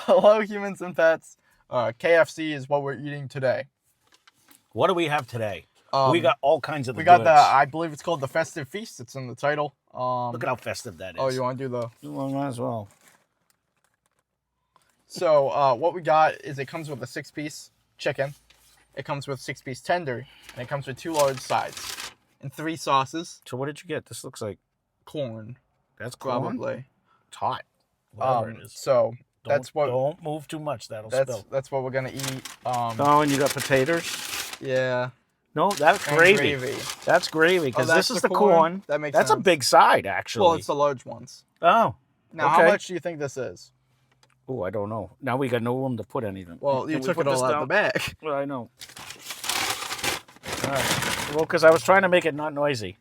Hello, humans and pets. KFC is what we're eating today. What do we have today? We got all kinds of the We got goods. I believe it's called the Festive Feast. It's in the title. Look at how festive that is. Oh, you want to do the? Well, might as well. So, what we got is it comes with a 6-piece chicken. It comes with 6-piece tender, and it comes with 2 large sides and 3 sauces. So what did you get? This looks like corn. That's corn? Probably. It's hot. Whatever it is. So that's what. Don't move too much. That'll spill. That's what we're gonna eat. Oh, and you got potatoes? Yeah. No, that's gravy. That's gravy because this is the corn. That makes sense. A big side, actually. Well, it's the large ones. Oh. Now, how much do you think this is? Oh, I don't know. Now we got no room to put anything. Well, you took it all out the bag. Well, I know. All right. Well, because I was trying to make it not noisy.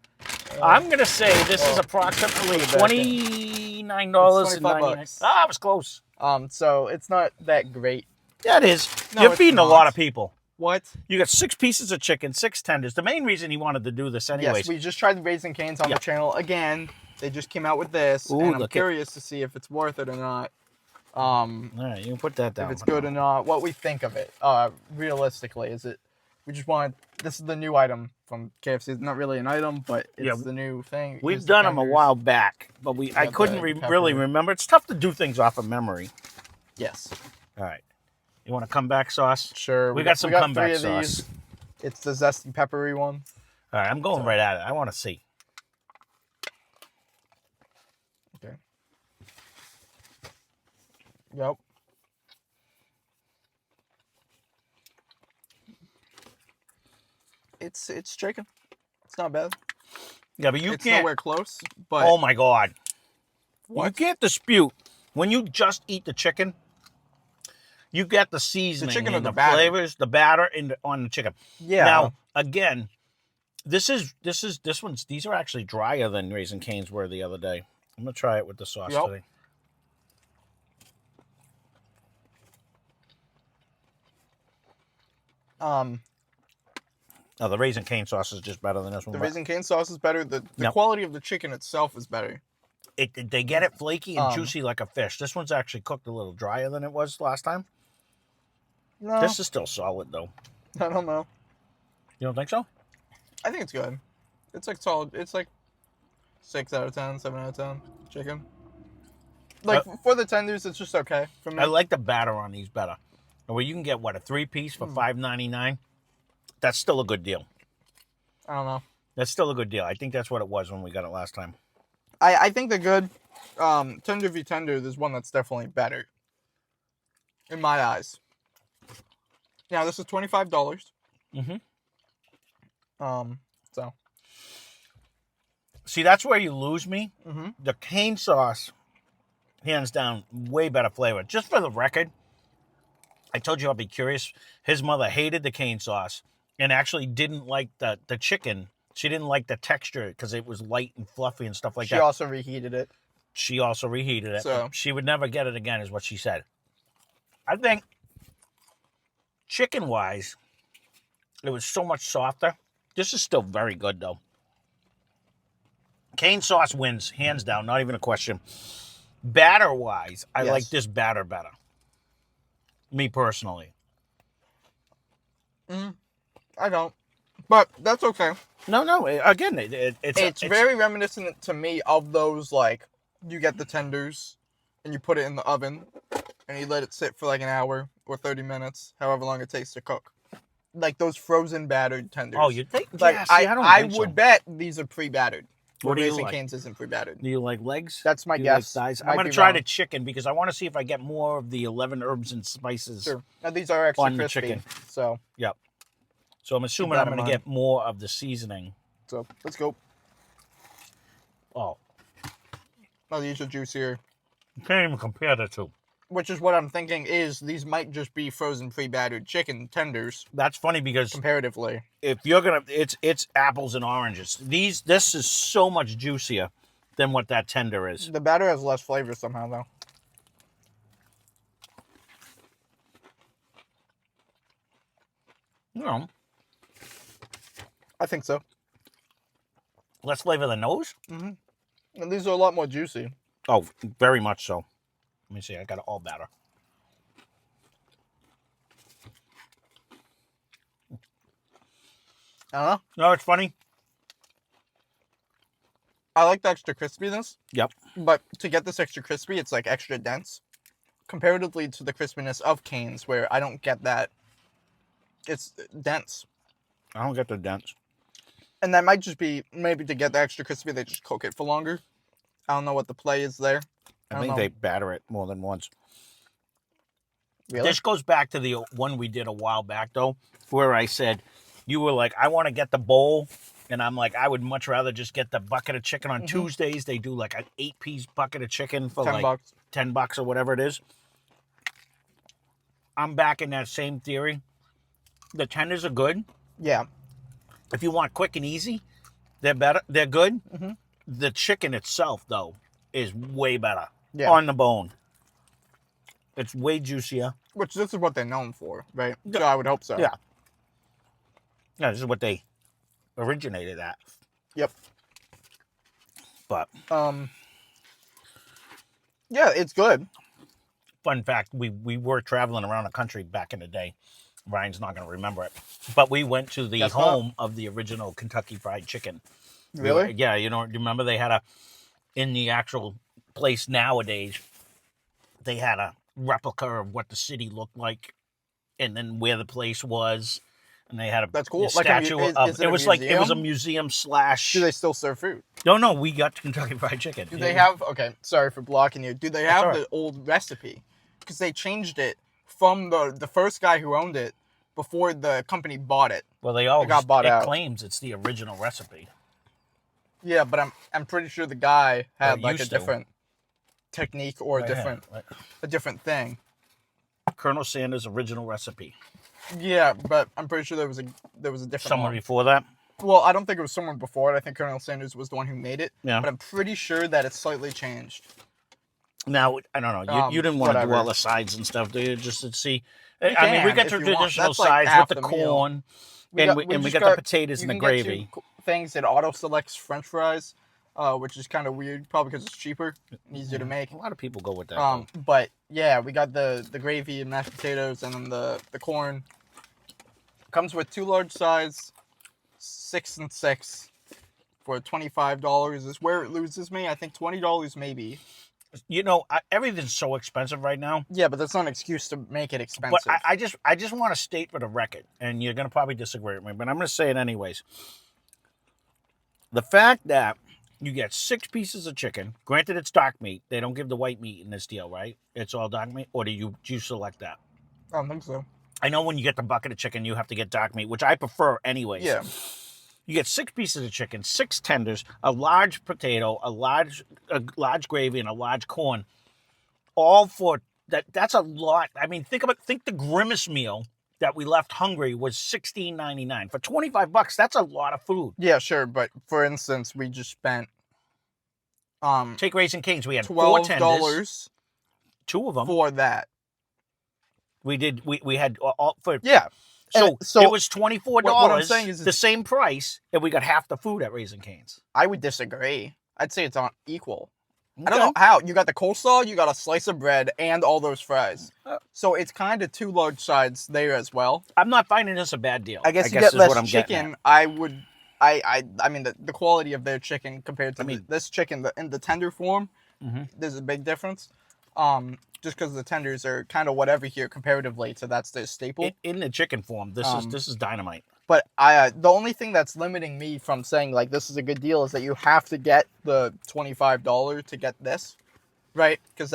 I'm going to say this is approximately $29.99. Ah, I was close. So it's not that great. Yeah, it is. No, you're feeding a lot of people. What? You got 6 pieces of chicken, 6 tenders. The main reason he wanted to do this anyways. Yes, we just tried the Raising Cane's on the channel again. They just came out with this, and I'm curious to see if it's worth it or not. All right, you can put that down. If it's good or not, what we think of it. Realistically, is it? We just want. This is the new item from KFC. It's not really an item, but it's the new thing. We've done them a while back, but I couldn't really remember. It's tough to do things off of memory. Yes. All right. You want a comeback sauce? Sure. We got some comeback sauce. It's the zesty peppery one. All right, I'm going right at it. I want to see. Okay. Yep. It's chicken. It's not bad. Yeah, but you it's can't. Nowhere close. But oh my God! What? You can't dispute when you just eat the chicken. You get the seasoning, the chicken and or the flavors, the batter on the chicken. Yeah. Now again, these are actually drier than Raising Cane's were the other day. I'm gonna try it with the sauce today. No, the Raising Cane sauce is just better than this one. The Raising Cane sauce is better. The quality of the chicken itself is better. They get it flaky and juicy like a fish. This one's actually cooked a little drier than it was last time. No. This is still solid, though. I don't know. You don't think so? I think it's good. It's like solid. It's like 6 out of 10, 7 out of 10 chicken. Like, for the tenders, it's just okay for me. I like the batter on these better. Where you can get, what, a 3-piece for $5.99? That's still a good deal. I don't know. That's still a good deal. I think that's what it was when we got it last time. I think the good tender v tender, there's one that's definitely better. In my eyes. Now, this is $25. Mm-hmm. So. See, that's where you lose me. Mm-hmm. The cane sauce, hands down, way better flavor. Just for the record, I told you I'll be curious. His mother hated the cane sauce and actually didn't like the chicken. She didn't like the texture because it was light and fluffy and stuff like that. She also reheated it. So she would never get it again, is what she said. I think, chicken-wise, it was so much softer. This is still very good, though. Cane sauce wins, hands down, not even a question. Batter-wise, I like this batter better. Me personally. I don't. But that's okay. No. Again, it's very reminiscent to me of those, like, you get the tenders and you put it in the oven and you let it sit for like an hour or 30 minutes, however long it takes to cook. Like those frozen battered tenders. Oh, you think? Like, yeah, see, I would bet these are pre-battered. What do you Raising like? Cane's isn't pre-battered. Do you like legs? That's my guess. Like thighs? I'm going to try the chicken because I want to see if I get more of the 11 herbs and spices. Sure. Now, these are actually on crispy, the chicken. So. Yep. So I'm assuming I'm going to get more of the seasoning. So, let's go. Oh. Oh, these are juicier. You can't even compare the two. Which is what I'm thinking is these might just be frozen pre-battered chicken tenders. That's funny because comparatively, if you're gonna, it's apples and oranges. This is so much juicier than what that tender is. The batter has less flavor somehow, though. No, I think so. Less flavor than those? Mm-hmm. And these are a lot more juicy. Oh, very much so. Let me see. I got it all batter. I don't know. No, it's funny. I like the extra crispiness. Yep. But to get this extra crispy, it's like extra dense. Comparatively to the crispiness of Cane's, where I don't get that. It's dense. I don't get the dents. And that might just be, maybe to get the extra crispy, they just cook it for longer. I don't know what the play is there. I think they batter it more than once. Really? This goes back to the one we did a while back, though, where I said, you were like, I want to get the bowl. And I'm like, I would much rather just get the bucket of chicken on Tuesdays. They do like an 8-piece bucket of chicken for like $10 or whatever it is. I'm back in that same theory. The tenders are good. Yeah. If you want quick and easy, they're better. They're good. The chicken itself, though, is way better on the bone. It's way juicier. Which this is what they're known for, right? So I would hope so. Yeah. Yeah, this is what they originated at. Yep. But yeah, it's good. Fun fact, we were traveling around the country back in the day. Ryan's not going to remember it. But we went to the home of the original Kentucky Fried Chicken. Really? Yeah, you remember they had in the actual place nowadays, they had a replica of what the city looked like and then where the place was. And they had That's cool. A statue of it was like it was a museum / Do they still serve food? No, we got Kentucky Fried Chicken. Do they have sorry for blocking you. Do they have the old recipe? Because they changed it from the first guy who owned it before the company bought it. Well, they all got bought out. Claims it's the original recipe. Yeah, but I'm pretty sure the guy had like a different technique or a different thing. Colonel Sanders' original recipe. Yeah, but I'm pretty sure there was a different someone one. Before that. Well, I don't think it was someone before it. I think Colonel Sanders was the one who made it. Yeah. But I'm pretty sure that it's slightly changed. Now, I don't know. You didn't want to do all the sides and stuff, do you? Just to see. I mean, we got the traditional sides with the corn, and we got the potatoes and the gravy. Things that auto selects French fries, which is kind of weird, probably because it's cheaper and easier to make. A lot of people go with that. But yeah, we got the gravy and mashed potatoes, and then the corn. Comes with 2 large sides, 6 and 6 for $25 is where it loses me. I think $20 maybe. Everything's so expensive right now. Yeah, but that's not an excuse to make it expensive. But I just want to state for the record, and you're going to probably disagree with me, but I'm going to say it anyways. The fact that you get 6 pieces of chicken, granted it's dark meat. They don't give the white meat in this deal, right? It's all dark meat, or do you select that? I don't think so. I know when you get the bucket of chicken, you have to get dark meat, which I prefer anyways. Yeah. You get 6 pieces of chicken, 6 tenders, a large potato, a large gravy, and a large corn. All for that. That's a lot. I mean, think the Grimace meal that we left hungry was $16.99 for $25. That's a lot of food. Yeah, sure, but for instance, we just spent take Raising Cane's. We had $4 tenders, 2 of them for that. We did. We had all for So it was $24. What I'm saying is the same price, and we got half the food at Raising Cane's. I would disagree. I'd say it's not equal. Okay. I don't know how. You got the coleslaw, you got a slice of bread, and all those fries. So it's kind of 2 large sides there as well. I'm not finding this a bad deal. I guess you get less chicken. I mean, the quality of their chicken compared to this chicken in the tender form, there's a big difference. Just because the tenders are kind of whatever here comparatively to that's their staple. In the chicken form, this is dynamite. But the only thing that's limiting me from saying like this is a good deal is that you have to get the $25 to get this, right? Because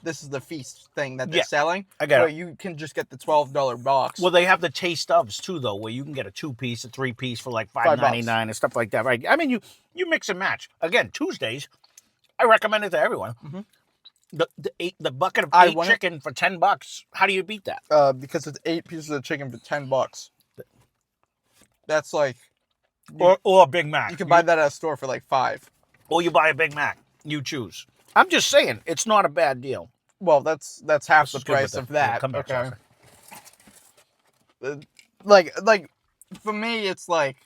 this is the feast thing that they're selling. I get it. You can just get the $12 box. Well, they have the taste ofs too, though, where you can get a 2-piece, a 3-piece for like $5.99 and stuff like that, right? I mean, you mix and match. Again, Tuesdays, I recommend it to everyone. Mm-hmm. The bucket of 8 chicken for $10. How do you beat that? Because it's 8 pieces of chicken for $10. That's like, or a Big Mac. You can buy that at a store for like $5. Or you buy a Big Mac. You choose. I'm just saying, it's not a bad deal. Well, that's half the price of that. Okay. Like, for me, it's like,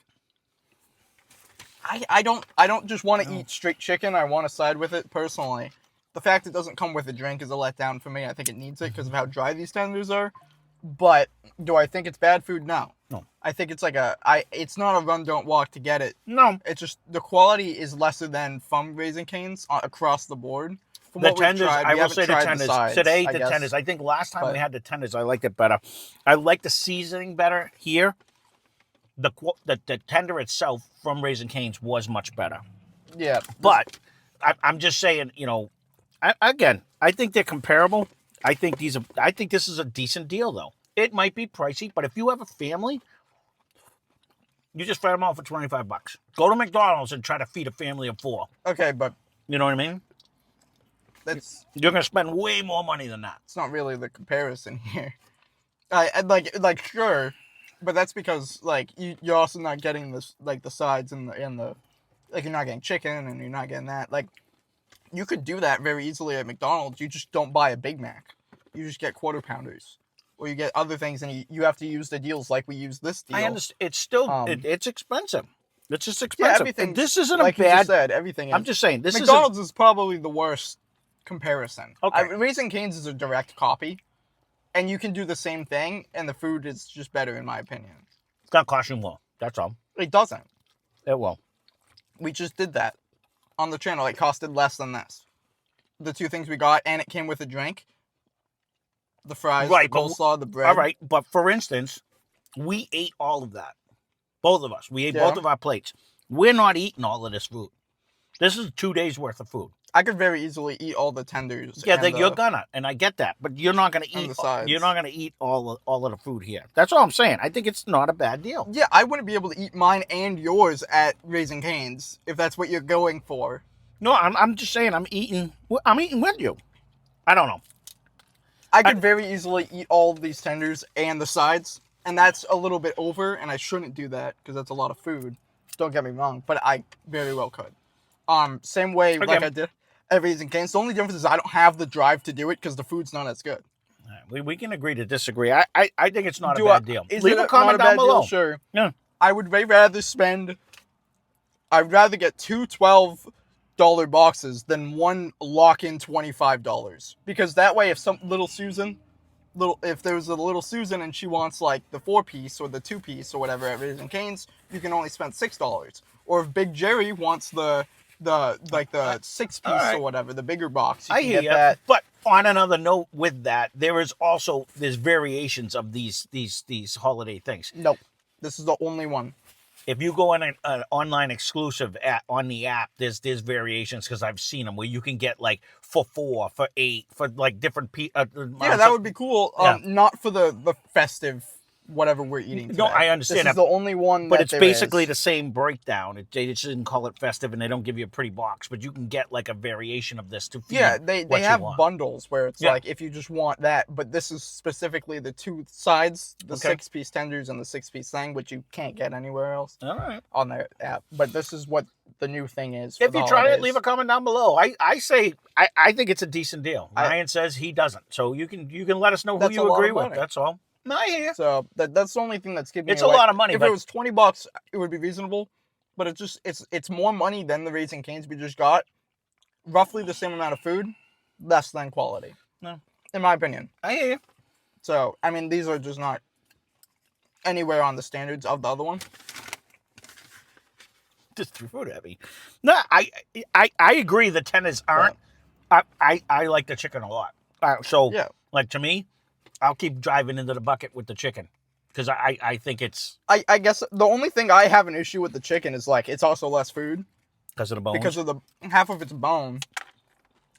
I don't just want to eat straight chicken. I want to side with it personally. The fact it doesn't come with a drink is a letdown for me. I think it needs it because of how dry these tenders are. But do I think it's bad food? No. No. I think it's like it's not a run, don't walk to get it. No. It's just the quality is lesser than from Raising Cane's across the board. From The what we've tenders, tried, I we will haven't say the tried tenders. sides, Today, I the guess. tenders. I think last time But- we had the tenders, I liked it better. I like the seasoning better here. The tender itself from Raising Cane's was much better. Yeah. But I'm just saying, you know, I think they're comparable. I think this is a decent deal, though. It might be pricey, but if you have a family, you just fed them all for $25. Go to McDonald's and try to feed a family of 4. Okay, but You know what I mean? You're gonna spend way more money than that. it's not really the comparison here. I'd like sure, but that's because like you're also not getting this like the sides and the like you're not getting chicken and you're not getting that. Like you could do that very easily at McDonald's. You just don't buy a Big Mac. You just get quarter pounders. Or you get other things and you have to use the deals like we use this deal. I understand. It's still it's expensive. It's just Yeah, expensive. everything. This isn't like a you just bad. said, everything. I'm just saying this McDonald's is probably the worst comparison. Okay. Raising Cane's is a direct copy, and you can do the same thing, and the food is just better in my opinion. It's gonna cost you more. That's all. It doesn't. It will. We just did that on the channel. It costed less than this. The 2 things we got, and it came with a drink. The fries, Right, the coleslaw, the bread. All right, but for instance, we ate all of that. Both of us. We ate Yeah. both of our plates. We're not eating all of this food. This is 2 days worth of food. I could very easily eat all the tenders. Yeah, and you're gonna, and I get that, but you're not gonna and eat. the sides. You're not gonna eat all of the food here. That's all I'm saying. I think it's not a bad deal. Yeah, I wouldn't be able to eat mine and yours at Raising Cane's if that's what you're going for. No, I'm just saying I'm eating with you. I don't know. I could very easily eat all of these tenders and the sides, and that's a little bit over, and I shouldn't do that because that's a lot of food. Don't get me wrong, but I very well could. Same way Okay. like I did at Raising Cane's. The only difference is I don't have the drive to do it because the food's not as good. We can agree to disagree. I think it's not a Do bad deal. Is Leave it a comment not down bad below. Deal? Sure. Yeah. I would way rather spend. I'd rather get 2 $12 boxes than one lock-in $25 because that way, if if there was a little Susan and she wants like the 4-piece or the 2-piece or whatever at Raising Cane's, you can only spend $6. Or if Big Jerry wants the 6-piece right. or whatever, the bigger box, you I can hear get you. that. But on another note, with that, there's variations of these holiday things. No, this is the only one. If you go on an online exclusive on the app, there's variations because I've seen them where you can get like for 4, for 8, for like different. Yeah, that would be cool. Yeah. Not for the festive whatever we're eating today. No, I understand This that. is the only one But that it's there basically is. the same breakdown. They just didn't call it festive, and they don't give you a pretty box. But you can get like a variation of this to feed Yeah, they what you have want. bundles where it's Yeah. like if you just want that, but this is specifically the 2 sides, the Okay. 6-piece tenders and the 6-piece thing, which you can't get anywhere else All right. on their app. But this is what the new thing is. For If the you try it, holidays. leave a comment down below. I say I think it's a decent deal. I- Ryan says he doesn't, so you can let us know who That's a you lot agree of with. money. That's all. No, I hear you. So that's the only thing that's giving It's me a away. lot of money, If but it was $20, it would be reasonable. But it's more money than the Raising Cane's we just got. Roughly the same amount of food, less than quality. No. In my opinion. I hear you. So I mean, these are just not anywhere on the standards of the other one. Just threw food at me. No, I agree. The tenders aren't. I like the chicken a lot. So Yeah. like to me, I'll keep driving into the bucket with the chicken because I think it's I guess the only thing I have an issue with the chicken is like it's also less food because of the bones. because of the half of its bone.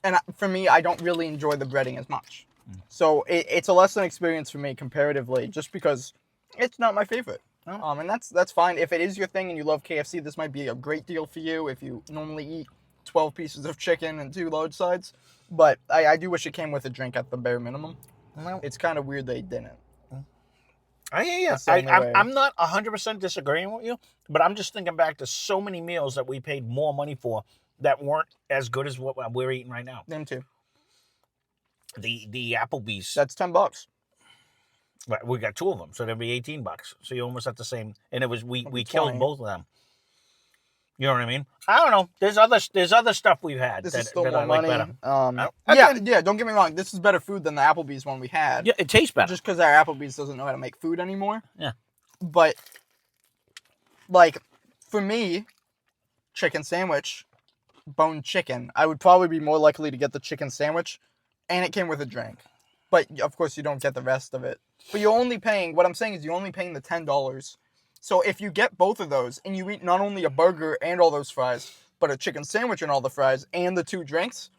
And for me, I don't really enjoy the breading as much. So it's a lesson experience for me comparatively, just because it's not my favorite. Oh. And that's fine. If it is your thing and you love KFC, this might be a great deal for you if you normally eat 12 pieces of chicken and 2 large sides. But I do wish it came with a drink at the bare minimum. Well, It's kind of weird they didn't. I hear you. That's the only way. I'm not 100% disagreeing with you, but I'm just thinking back to so many meals that we paid more money for that weren't as good as what we're eating right now. Them too. The Applebee's. That's $10. Right, we got 2 of them, so that'd be $18. So you're almost at the same. And it was we That'd be killed 20. both of them. You know what I mean? I don't know. There's other stuff we've had This that, is still that more I like money. better. Yeah. Don't get me wrong. This is better food than the Applebee's one we had. Yeah, it tastes better. Just because our Applebee's doesn't know how to make food anymore. Yeah. But like for me, chicken sandwich, boned chicken, I would probably be more likely to get the chicken sandwich, and it came with a drink. But of course, you don't get the rest of it. But you're only paying. What I'm saying is, you're only paying the $10. So if you get both of those, and you eat not only a burger and all those fries, but a chicken sandwich and all the fries and the 2 drinks,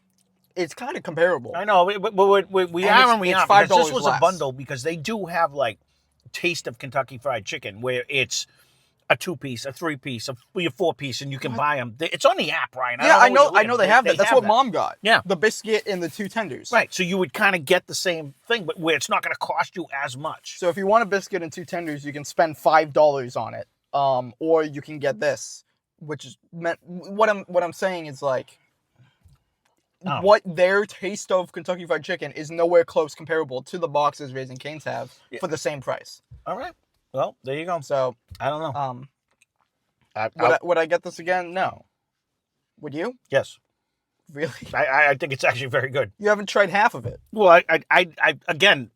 it's kind of comparable. I know, but we And are and we it's aren't. $5 Because this was less. a bundle because they do have like Taste of Kentucky Fried Chicken where it's a 2-piece, a 3-piece, a 4-piece, and you can buy them. It's on the app, Ryan. Yeah, I know they have that. That's what Mom got. Yeah. The biscuit and the 2 tenders. Right, so you would kind of get the same thing, but where it's not going to cost you as much. So if you want a biscuit and 2 tenders, you can spend $5 on it. Or you can get this, which is meant. What I'm saying is like, what their Taste of Kentucky Fried Chicken is nowhere close comparable to the boxes Raising Cane's have for the same price. All right. Well, there you go. So I don't know. Would I get this again? No. Would you? Yes. Really? I think it's actually very good. You haven't tried half of it. Well, I again,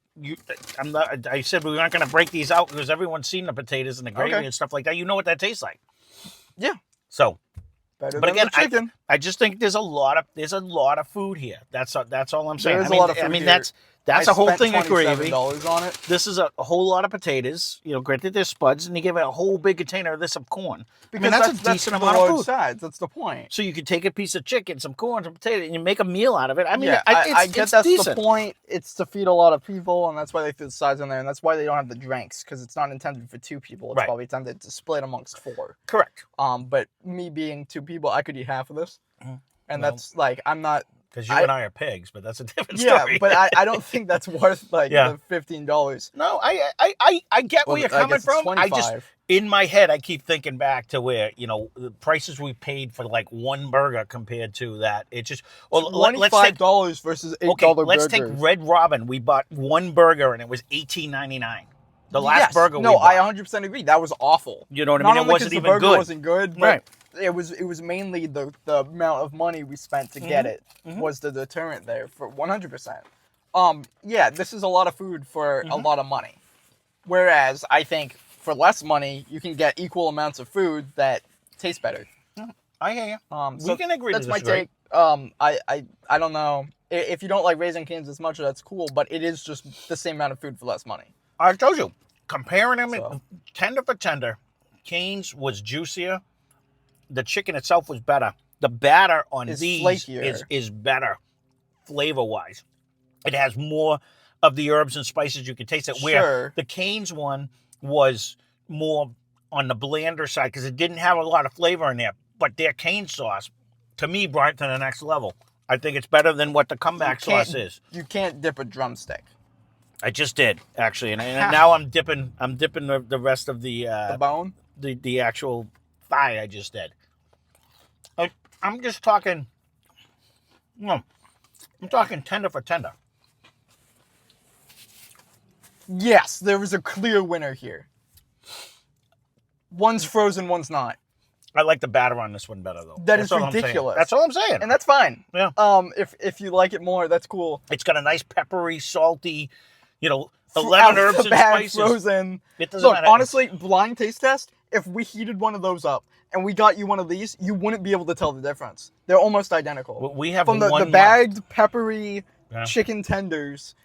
I said we aren't going to break these out because everyone's seen the potatoes and the gravy and stuff like that. You know what that tastes like. Yeah. So, better but than again, the chicken. I just think there's a lot of food here. That's all I'm saying. There is a lot of food I mean, here. that's a whole thing of gravy. $27 on it. This is a whole lot of potatoes. You know, granted they're spuds, and you give it a whole big container of this of corn. Because that's a decent amount of food. Sides. That's the point. So you could take a piece of chicken, some corn, some potato, and you make a meal out of it. I mean, yeah, I get it's that's decent. the point. It's to feed a lot of people, and that's why they threw the sides in there, and that's why they don't have the drinks, because it's not intended for 2 people. It's probably intended to split amongst 4. Correct. But me being 2 people, I could eat half of this, and that's like I'm not. Because you and I are pigs, but that's a different Yeah, story. but I don't think that's worth like the $15. No, I get where you're coming from. I just in my head I keep thinking back to where the prices we paid for like 1 burger compared to that. It just $25 versus $8 burgers. Let's take Red Robin. We bought 1 burger and it was $18.99. The last burger. No, I 100% agree. That was awful. You know what I mean? It wasn't even good. Wasn't good, but it was mainly the amount of money we spent to get it was the deterrent there for 100%. Yeah, this is a lot of food for a lot of money. Whereas I think for less money you can get equal amounts of food that taste better. I hear you. So we can agree. That's to my take. I don't know if you don't like Raising Cane's as much. That's cool, but it is just the same amount of food for less money. I told you, comparing them tender for tender, Cane's was juicier. The chicken itself was better. The batter on these flakier. is better, flavor-wise. It has more of the herbs and spices you can taste it. Where the Cane's one was more on the blander side because it didn't have a lot of flavor in there. But their cane sauce, to me, brought it to the next level. I think it's better than what the comeback sauce is. You can't dip a drumstick. I just did, actually, and now I'm dipping the rest of the bone, the actual thigh. I just did. I'm just talking. I'm talking tender for tender. Yes, there was a clear winner here. One's frozen, one's not. I like the batter on this one better, though. That is ridiculous. That's all I'm saying. And that's fine. Yeah. If you like it more, that's cool. It's got a nice peppery, salty, 11 herbs and spices. Frozen. It doesn't matter. Honestly, blind taste test, if we heated one of those up and we got you one of these, you wouldn't be able to tell the difference. They're almost identical. Well, we have from the bagged, peppery chicken tenders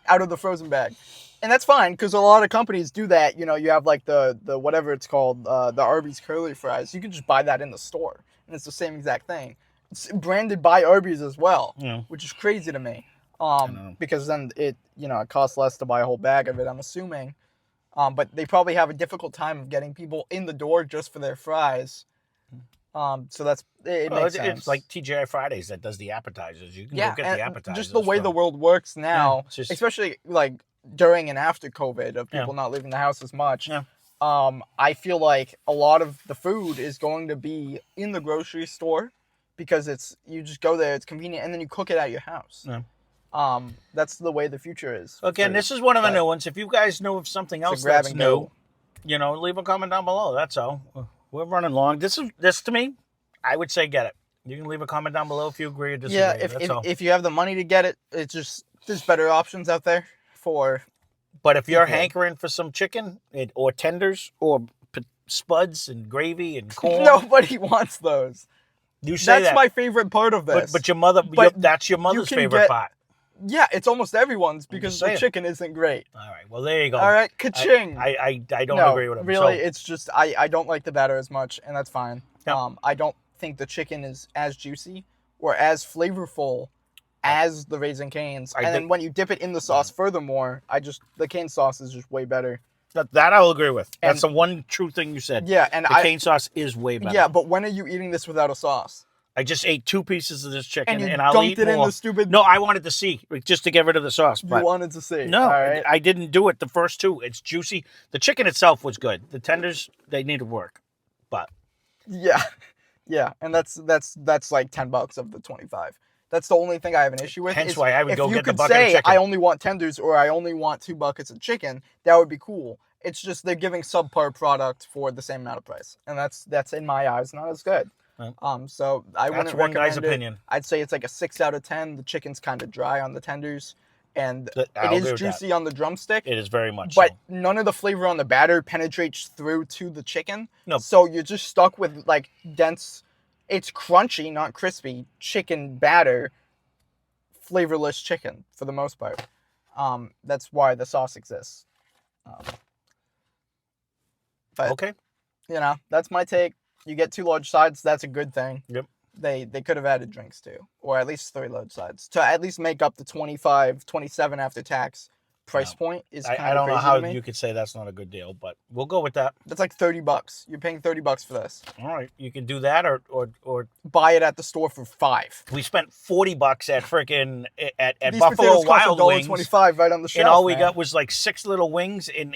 out of the frozen bag. And that's fine, because a lot of companies do that. You have like the whatever it's called, the Arby's curly fries. You can just buy that in the store, and it's the same exact thing. It's branded by Arby's as well, which is crazy to me. Because then it costs less to buy a whole bag of it, I'm assuming. But they probably have a difficult time of getting people in the door just for their fries. So that's it. Makes sense. It's like TGI Fridays that does the appetizers. You can go get the appetizers. Just the way the world works now, especially like during and after COVID of people not leaving the house as much. I feel like a lot of the food is going to be in the grocery store because you just go there, it's convenient, and then you cook it at your house. That's the way the future is. Again, this is one of the new ones. If you guys know of something else that's new, leave a comment down below. That's all. We're running long. This to me, I would say get it. You can leave a comment down below if you agree or disagree. Yeah, That's all. if you have the money to get it, it's just there's better options out there for. But if you're equal. hankering for some chicken or tenders or spuds and gravy and corn, Nobody wants those. you say That's my favorite part of this. But your mother, that's your mother's can favorite get- part. Yeah, it's almost everyone's because just the saying. chicken isn't great. All right. Well, there you go. All right, ka-ching. I don't No, agree with him. really, So, it's just I don't like the batter as much, and that's fine. Yep. I don't think the chicken is as juicy or as flavorful as the Raising Cane's. I And then think- when you dip it in the sauce, furthermore, the cane sauce is just way better. that I will agree with. That's And- the one true thing you said. Yeah, and The cane sauce is way better. Yeah, but when are you eating this without a sauce? I just ate 2 pieces of this chicken, And you I'll dunked eat it in more. the stupid. No, I wanted to see, just to get rid of the sauce. You But wanted to see. no, All right. I didn't do it the first 2. It's juicy. The chicken itself was good. The tenders, they need to work. But Yeah, yeah, and that's like $10 of the 25. That's the only thing I have an issue with. Hence is why I would if go you get the could bucket of say, chicken. I only want tenders or I only want 2 buckets of chicken, that would be cool. It's just they're giving subpar product for the same amount of price, and that's in my eyes not as good. Well, So I that's wouldn't one guy's recommend it. opinion. I'd say it's like a 6 out of 10. The chicken's kind of dry on the tenders, and I'll it agree is with that. juicy on the drumstick. It is very much But so. none of the flavor on the batter penetrates through to the chicken. No. So you're just stuck with like dense, it's crunchy, not crispy, chicken batter, flavorless chicken for the most part. That's why the sauce exists. But, Okay. that's my take. You get 2 large sides, that's a good thing. Yep. They could have added drinks too, or at least 3 large sides to at least make up the 25, 27 after tax price point is kind of I don't know crazy how to me. you could say that's not a good deal, but we'll go with that. That's like $30. You're paying $30 for this. All right. You can do that or Buy it at the store for $5. we spent $40 at freaking at These Buffalo potatoes cost Wild Wings. $1.25 right on the shelf. And all we man. got was like 6 little wings in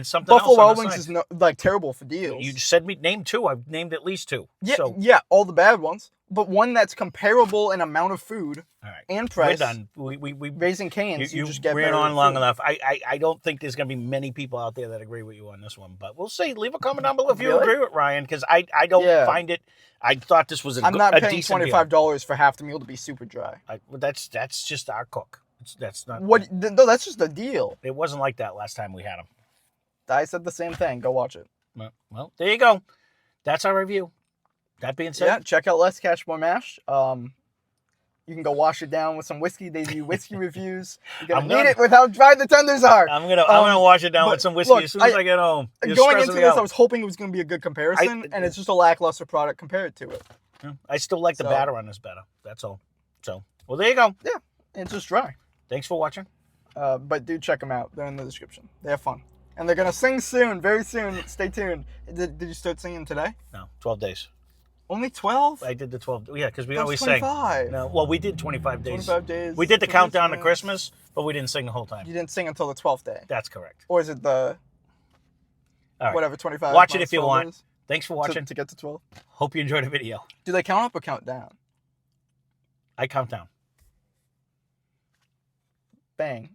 something Buffalo else. Wild on the Wings side. is like terrible for deals. You said name 2. I've named at least 2. yeah, So, yeah, all the bad ones, but one that's comparable in amount of food all right. and We're price. done. We Raising Cane's, you just get ran better on long food. enough. I don't think there's going to be many people out there that agree with you on this one, but we'll see. Leave a comment down below if you Really? agree with Ryan, because I don't Yeah. find it. I thought this was I'm not a paying decent deal. $25 for half the meal to be super dry. Well, that's just our cook. That's not What? No, that's just a deal. It wasn't like that last time we had him. I said the same thing. Go watch it. Well, there you go. That's our review. That being said, Yeah, check out Less Cash More Mash. You can go wash it down with some whiskey. They do whiskey reviews. You're I'm gonna gonna- eat it with how dry the tenders are. I'm gonna wash it down but with some whiskey look, as soon as I get home. You're Going stressing into me this, out. I was hoping it was going to be a good comparison, and it's just a lackluster product compared to it. I still like the So- batter on this better. That's all. So, well, there you go. It's just dry. Thanks for watching. But do check them out. They're in the description. They have fun. And they're going to sing soon, very soon. Stay tuned. Did you start singing today? No, 12 days. Only 12? I did the 12. Yeah, because we That was always sang. 25. No, well, we did 25 days. 25 days. We did the for countdown to Christmas, but we didn't sing the whole time. You didn't sing until the 12th day. That's correct. Or is it the, All right. whatever, 25? Watch it minus if you 12 want. is Thanks for watching. to get to 12? Hope you enjoyed the video. Do they count up or count down? I count down. Bang.